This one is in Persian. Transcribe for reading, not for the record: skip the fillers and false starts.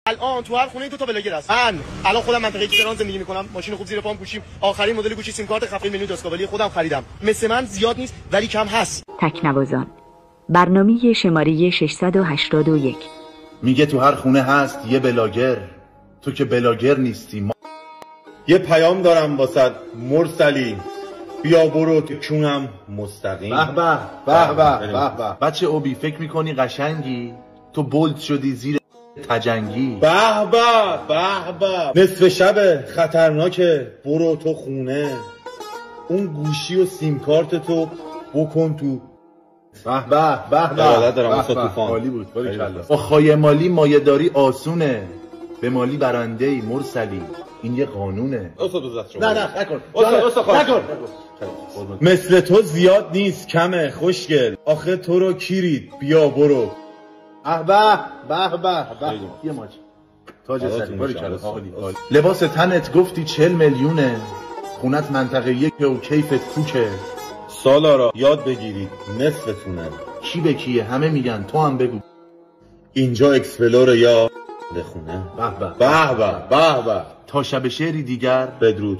الان تو هر خونه 2 تا بلاگر هست. من الان خودم منطقه تهران زندگی میکنم، ماشین خوب زیر پام گوشیم، آخرین مدل گوشی سیم کارت خفن میلیون داسکابلی خودم خریدم. مثل من زیاد نیست ولی کم هست. تکنوازان، برنامه شماره 681. میگه تو هر خونه هست یه بلاگر، تو که بلاگر نیستی. یه پیام دارم واسه مرسلی، بیا برو تو کونم مستقیم. به به به به به. بچه اوبی فکر میکنی قشنگی؟ تو بولد شدی زیر تجنگی. به به به به. نصف شب خطرناکه، برو تو خونه، اون گوشی و سیم کارت تو بکن تو. به به به به. ارادت دارم استاد طوفان. عالی بود. با خایه مالی مایه‌داری آسونه، به مالی برنده‌ای مرسلی، این یه قانونه. استاد بزرگ شما. نه نکن. استاد نکن. مثل تو زیاد نیست، کمه خوشگل، آخه تو رو کیرید، بیا برو. به به به به. یه ماچ تاج سری. لباس تنت گفتی 40 میلیونه، خونت منطقه 1 و کیفت کوکه. سالارا یاد بگیرید نصفتونه. کی به کیه؟ همه میگن، تو هم بگو. اینجا اکسپلور یا بخونه. به به به به به به. تا شب شعری دیگر، بدرود.